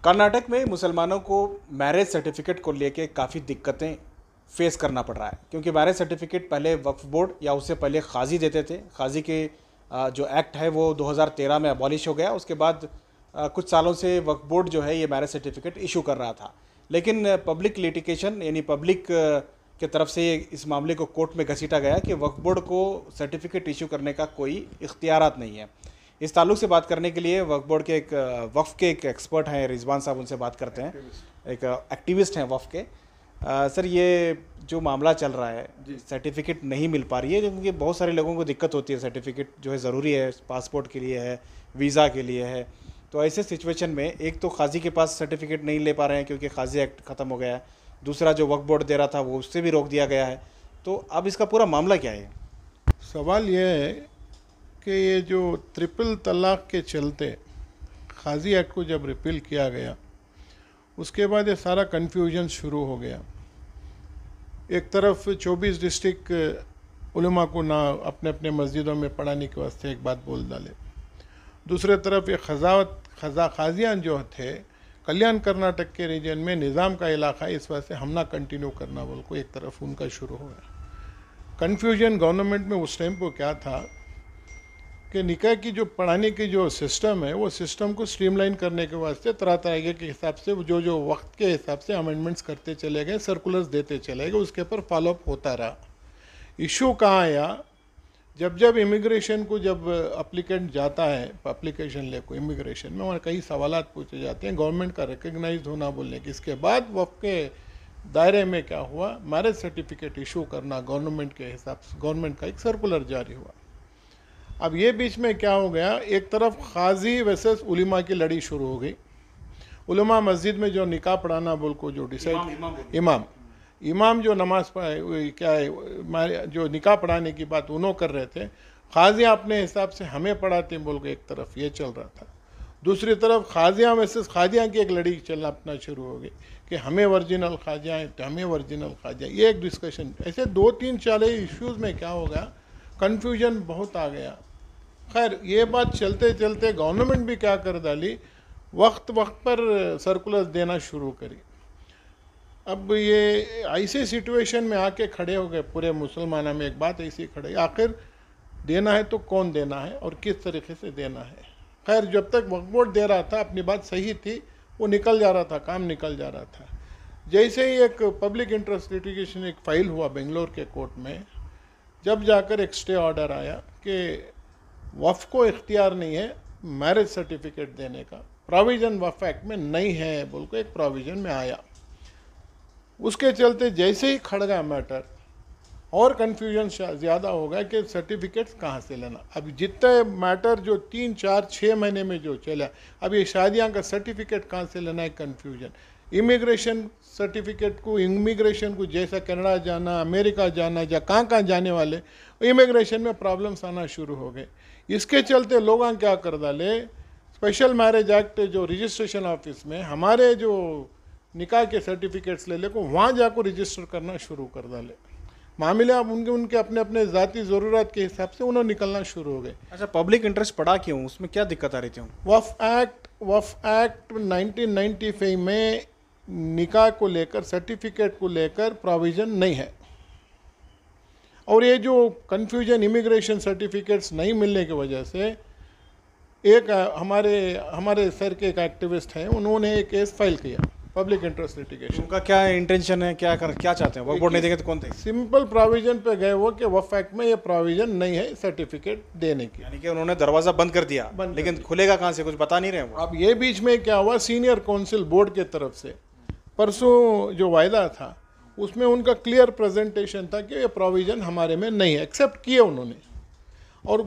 कर्नाटक में मुसलमानों को मैरिज सर्टिफिकेट को लेके काफ़ी दिक्कतें फेस करना पड़ रहा है, क्योंकि मैरिज सर्टिफिकेट पहले वक्फ बोर्ड या उससे पहले खाजी देते थे। खाजी के जो एक्ट है वो 2013 में अबॉलिश हो गया। उसके बाद कुछ सालों से वक्फ बोर्ड जो है ये मैरिज सर्टिफिकेट इशू कर रहा था, लेकिन पब्लिक लिटिगेशन यानी पब्लिक के तरफ से इस मामले को कोर्ट में घसीटा गया कि वक्फ बोर्ड को सर्टिफिकेट इशू करने का कोई इख्तियारात नहीं है। इस ताल्लुक से बात करने के लिए वक्फ बोर्ड के वक्फ के एक एक्सपर्ट हैं रिजवान साहब, उनसे बात करते हैं। एक एक्टिविस्ट हैं वक्फ के। सर, ये जो मामला चल रहा है, सर्टिफिकेट नहीं मिल पा रही है, क्योंकि बहुत सारे लोगों को दिक्कत होती है। सर्टिफिकेट जो है ज़रूरी है, पासपोर्ट के लिए है, वीज़ा के लिए है। तो ऐसे सिचुएशन में एक तो खाजी के पास सर्टिफिकेट नहीं ले पा रहे हैं क्योंकि खाजी एक्ट ख़त्म हो गया है, दूसरा जो वक्फ बोर्ड दे रहा था वो उससे भी रोक दिया गया है। तो अब इसका पूरा मामला क्या है? सवाल यह है कि ये जो ट्रिपल तलाक के चलते खाजी एक्ट को जब रिपील किया गया, उसके बाद ये सारा कन्फ्यूजन शुरू हो गया। एक तरफ 24 डिस्ट्रिक्ट उलमा को ना अपने अपने मस्जिदों में पढ़ाने के वास्ते एक बात बोल डाले, दूसरे तरफ ये खाजियान जो थे कल्याण कर्नाटक के रीजन में निज़ाम का इलाका है, इस वास्ते हम ना कंटिन्यू करना बोल को एक तरफ उनका शुरू हो गया। कन्फ्यूजन गवर्नमेंट में उस टाइम को क्या था कि निकाह की जो पढ़ाने की जो सिस्टम है, वो सिस्टम को स्ट्रीमलाइन करने के वास्ते तरह तरह के हिसाब से जो वक्त के हिसाब से अमेंडमेंट्स करते चले गए, सर्कुलर्स देते चले गए, उसके ऊपर फॉलोअप होता रहा। इशू कहाँ आया, जब इमिग्रेशन को जब अप्लीकेंट जाता है एप्लीकेशन ले को इमिग्रेशन में, वहाँ कई सवालात पूछे जाते हैं, गवर्नमेंट का रिकग्नाइज होना बोलने के। इसके बाद वक्त के दायरे में क्या हुआ, मैरिज सर्टिफिकेट इशू करना गवर्नमेंट के हिसाब से, गवर्नमेंट का एक सर्कुलर जारी हुआ। अब ये बीच में क्या हो गया, एक तरफ खाजी वर्सेस उलिमा की लड़ी शुरू हो गई। उलिमा मस्जिद में जो निकाह पढ़ाना बोल को जो डिसाइड इमाम जो नमाज पढ़ाए क्या है, जो निकाह पढ़ाने की बात उन्होंने कर रहे थे, खाजियाँ अपने हिसाब से हमें पढ़ाते बोल के एक तरफ ये चल रहा था। दूसरी तरफ खाजियाँ वर्सेस खाजियाँ की एक लड़ी चलना अपना शुरू हो गई कि हमें वर्जिनल खाजियाँ हैं तो हमें वर्जिनल खाजियाँ, ये एक डिस्कशन। ऐसे 2-3 चाले इश्यूज़ में क्या होगा, कन्फ्यूजन बहुत आ गया। खैर, ये बात चलते चलते गवर्नमेंट भी क्या कर डाली, वक्त पर सर्कुलर्स देना शुरू करी। अब ये ऐसे सिचुएशन में आके खड़े हो गए पूरे मुसलमाना में, एक बात ऐसी खड़े, आखिर देना है तो कौन देना है और किस तरीके से देना है। खैर, जब तक वक्फ बोर्ड दे रहा था अपनी बात सही थी, वो निकल जा रहा था, काम निकल जा रहा था। जैसे ही एक पब्लिक इंटरेस्ट लिटिगेशन एक फाइल हुआ बेंगलोर के कोर्ट में, जब जाकर एक स्टे ऑर्डर आया कि वक्फ को इख्तियार नहीं है मैरिज सर्टिफिकेट देने का, प्रोविज़न वक्फ एक्ट में नहीं है बोल को एक प्रोविज़न में आया। उसके चलते जैसे ही खड़ गया मैटर, और कन्फ्यूजन ज़्यादा हो गया कि सर्टिफिकेट्स कहाँ से लेना। अब जितने मैटर जो 3-4-6 महीने में जो चला, अब ये शादियाँ का सर्टिफिकेट कहाँ से लेना है, कन्फ्यूजन। इमिग्रेशन सर्टिफिकेट को, इमिग्रेशन को जैसा कनाडा जाना, अमेरिका जाना या कहाँ जाने वाले, इमिग्रेशन में प्रॉब्लम्स आना शुरू हो गए। इसके चलते लोग क्या कर डाले, स्पेशल मैरिज एक्ट जो रजिस्ट्रेशन ऑफिस में हमारे जो निकाह के सर्टिफिकेट्स ले को वहाँ जाकर रजिस्टर करना शुरू कर डाले। मामले अब उनके अपने अपने ज़ाती ज़रूरत के हिसाब से उन्होंने निकलना शुरू हो गए। अच्छा, पब्लिक इंटरेस्ट पड़ा क्यों, उसमें क्या दिक्कत आ रही थी? वक्फ एक्ट 1995 में निकाह को लेकर, सर्टिफिकेट को लेकर प्रोविज़न नहीं है, और ये जो कन्फ्यूजन इमिग्रेशन सर्टिफिकेट्स नहीं मिलने की वजह से एक हमारे सर के एक एक्टिविस्ट हैं, उन्होंने एक केस फाइल किया पब्लिक इंटरेस्ट लिटिगेशन। उनका क्या इंटेंशन है, क्या चाहते हैं? वक्फ बोर्ड नहीं देंगे तो कौन देंगे? सिंपल प्रोविजन पे गए वो कि वक्फ एक्ट में ये प्रोविजन नहीं है सर्टिफिकेट देने की, यानी कि उन्होंने दरवाज़ा बंद कर दिया, लेकिन खुलेगा कहाँ से कुछ बता नहीं रहे वो। अब ये बीच में क्या हुआ, सीनियर काउंसिल बोर्ड के तरफ से परसों जो वायदा था उसमें उनका क्लियर प्रेजेंटेशन था कि ये प्रोविज़न हमारे में नहीं है, एक्सेप्ट किए उन्होंने। और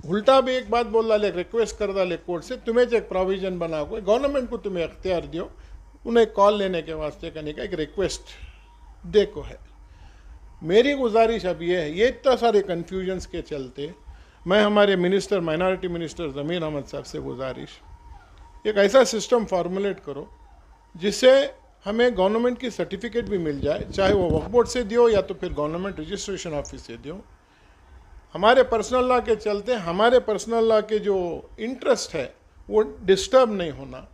उल्टा भी एक बात बोल डाले, रिक्वेस्ट कर डाले कोर्ट से, तुम्हें जो एक प्रोविज़न बना हुआ गवर्नमेंट को तुम्हें अख्तियार दियो, उन्हें कॉल लेने के वास्ते करने का एक रिक्वेस्ट देखो है। मेरी गुजारिश अब ये है, ये इतना सारे कन्फ्यूजन्स के चलते मैं हमारे मिनिस्टर, माइनॉरिटी मिनिस्टर ज़मीर अहमद साहब से गुजारिश, एक ऐसा सिस्टम फार्मुलेट करो जिससे हमें गवर्नमेंट की सर्टिफिकेट भी मिल जाए, चाहे वो वक्फ बोर्ड से दियो या तो फिर गवर्नमेंट रजिस्ट्रेशन ऑफिस से दियो। हमारे पर्सनल लॉ के चलते हमारे पर्सनल लॉ के जो इंटरेस्ट है वो डिस्टर्ब नहीं होना।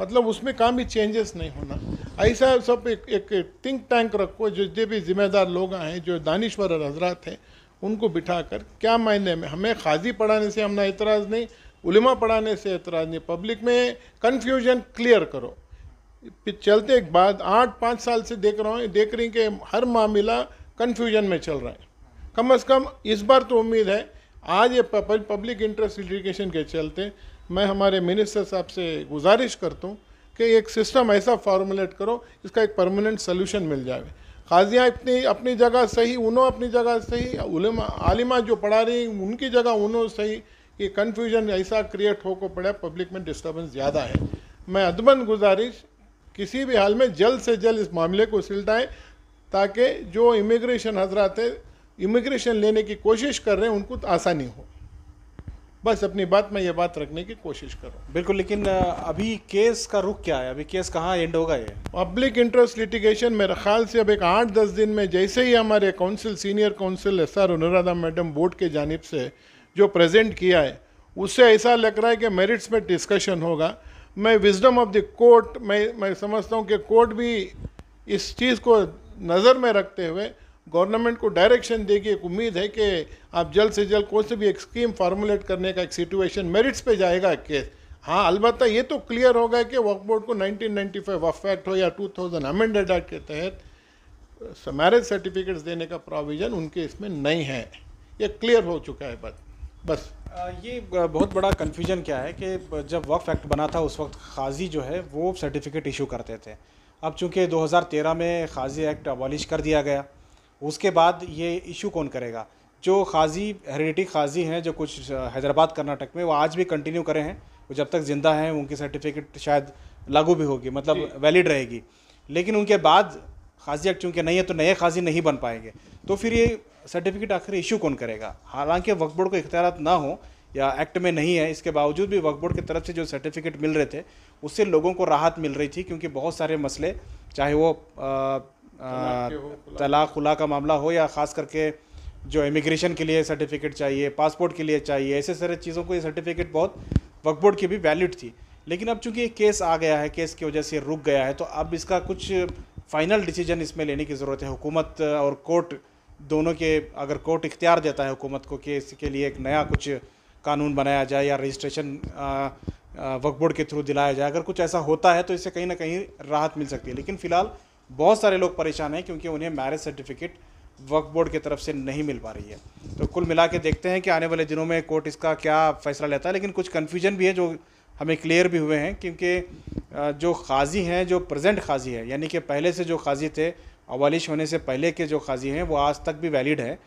मतलब उसमें काम भी चेंजेस नहीं होना। ऐसा सब एक थिंक टैंक रखो, जो भी जिम्मेदार लोग हैं, जो दानिश्वर और हजरात हैं, उनको बिठाकर क्या मायने में हमें खाजी पढ़ाने से हमने एतराज़ नहीं, उलेमा पढ़ाने से एतराज़ नहीं, पब्लिक में कन्फ्यूजन क्लियर करो। फिर चलते एक बाद 8-5 साल से देख रही कि हर मामला कन्फ्यूजन में चल रहा है। कम से कम इस बार तो उम्मीद है, आज ये पब्लिक इंटरेस्ट लिटिगेशन के चलते मैं हमारे मिनिस्टर साहब से गुजारिश करता हूँ कि एक सिस्टम ऐसा फार्मूलेट करो, इसका एक परमानेंट सोल्यूशन मिल जाए। काजियाँ अपनी जगह सही, उन्हों अपनी जगह सही, उलेमा आलिमा जो पढ़ा रही उनकी जगह उन्हों सही। ये कन्फ्यूजन ऐसा क्रिएट हो को पड़ा, पब्लिक में डिस्टर्बेंस ज़्यादा है। मैं अदबन गुजारिश किसी भी हाल में जल्द से जल्द इस मामले को सुलझाएं, ताकि जो इमिग्रेशन हजरात है इमिग्रेशन लेने की कोशिश कर रहे हैं उनको तो आसानी हो। बस अपनी बात में ये बात रखने की कोशिश करो। बिल्कुल, लेकिन अभी केस का रुख क्या है? अभी केस कहाँ एंड होगा? ये पब्लिक इंटरेस्ट लिटिगेशन मेरे ख्याल से अब एक 8-10 दिन में, जैसे ही हमारे council senior council SR Anuradha madam board के जानिब से जो प्रेजेंट किया है, उससे ऐसा लग रहा है कि मेरिट्स में डिस्कशन होगा। मैं विजडम ऑफ द कोर्ट मैं समझता हूँ कि कोर्ट भी इस चीज़ को नज़र में रखते हुए गवर्नमेंट को डायरेक्शन देगी। एक उम्मीद है कि आप जल्द से जल्द कोई से भी एक स्कीम फार्मूलेट करने का एक सिचुएशन मेरिट्स पे जाएगा केस। हाँ, अलबत्ता ये तो क्लियर होगा कि वक्फ बोर्ड को 1995 वक्फ एक्ट हो या 2000 अमेंडेड एक्ट के तहत मैरिज सर्टिफिकेट्स देने का प्रोविज़न उनके इसमें नहीं है। ये क्लियर हो चुका है बात। बस ये बहुत बड़ा कन्फ्यूजन क्या है कि जब वक्फ एक्ट बना था उस वक्त खाजी जो है वो सर्टिफिकेट इशू करते थे। अब चूंकि 2013 में खाजी एक्ट अबॉलिश कर दिया गया, उसके बाद ये इशू कौन करेगा? जो खाजी हेरिडिटी खाजी हैं जो कुछ हैदराबाद कर्नाटक में, वो आज भी कंटिन्यू करे हैं, वो जब तक ज़िंदा हैं उनकी सर्टिफिकेट शायद लागू भी होगी, मतलब वैलिड रहेगी। लेकिन उनके बाद खाजी एक्ट चूँकि नहीं है तो नए खाजी नहीं बन पाएंगे, तो फिर ये सर्टिफिकेट आखिर इशू कौन करेगा? हालांकि वक्फ बोर्ड को इख्तियारात ना हो या एक्ट में नहीं है, इसके बावजूद भी वक्फ बोर्ड की तरफ से जो सर्टिफिकेट मिल रहे थे उससे लोगों को राहत मिल रही थी, क्योंकि बहुत सारे मसले, चाहे वो तलाक खुला का मामला हो या ख़ास करके जो इमिग्रेशन के लिए सर्टिफिकेट चाहिए, पासपोर्ट के लिए चाहिए, ऐसे सारे चीज़ों को ये सर्टिफिकेट बहुत वक्फ बोर्ड की भी वैलिड थी। लेकिन अब चूंकि केस आ गया है, केस की वजह से रुक गया है, तो अब इसका कुछ फाइनल डिसीजन इसमें लेने की ज़रूरत है। हुकूमत और कोर्ट दोनों के, अगर कोर्ट इख्तियार देता है हुकूमत को कि इसके लिए एक नया कुछ कानून बनाया जाए या रजिस्ट्रेशन वक्फ बोर्ड के थ्रू दिलाया जाए, अगर कुछ ऐसा होता है तो इससे कहीं ना कहीं राहत मिल सकती है। लेकिन फ़िलहाल बहुत सारे लोग परेशान हैं क्योंकि उन्हें मैरिज सर्टिफिकेट वक्फ बोर्ड की तरफ से नहीं मिल पा रही है। तो कुल मिला के देखते हैं कि आने वाले दिनों में कोर्ट इसका क्या फ़ैसला लेता है। लेकिन कुछ कन्फ्यूजन भी है जो हमें क्लियर भी हुए हैं, क्योंकि जो खाजी हैं, जो प्रेजेंट खाजी है, यानी कि पहले से जो खाजी थे, अवालिश होने से पहले के जो खाजी हैं, वो आज तक भी वैलिड है।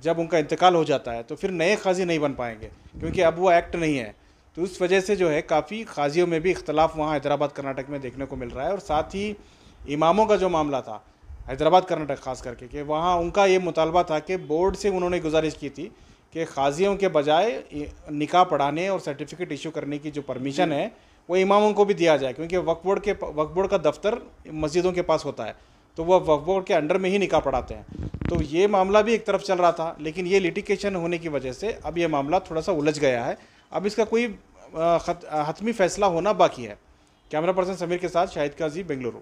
जब उनका इंतकाल हो जाता है तो फिर नए खाजी नहीं बन पाएंगे, क्योंकि अब वो एक्ट नहीं है। तो उस वजह से जो है काफ़ी खाजियों में भी इख्तलाफ वहाँ हैदराबाद कर्नाटक में देखने को मिल रहा है। और साथ ही इमामों का जो मामला था हैदराबाद कर्नाटक ख़ास करके, कि वहाँ उनका ये मुतालबा था कि बोर्ड से उन्होंने गुजारिश की थी कि खाजियों के बजाय निकाह पढ़ाने और सर्टिफिकेट इशू करने की जो परमिशन है वो इमामों को भी दिया जाए, क्योंकि वक्फ बोर्ड का दफ्तर मस्जिदों के पास होता है, तो वह वक्फ बोर्ड के अंडर में ही निकाह पढ़ाते हैं। तो ये मामला भी एक तरफ चल रहा था, लेकिन ये लिटिगेशन होने की वजह से अब ये मामला थोड़ा सा उलझ गया है। अब इसका कोई हतमी फ़ैसला होना बाकी है। कैमरा पर्सन समीर के साथ शाहिद काजी, बेंगलुरु।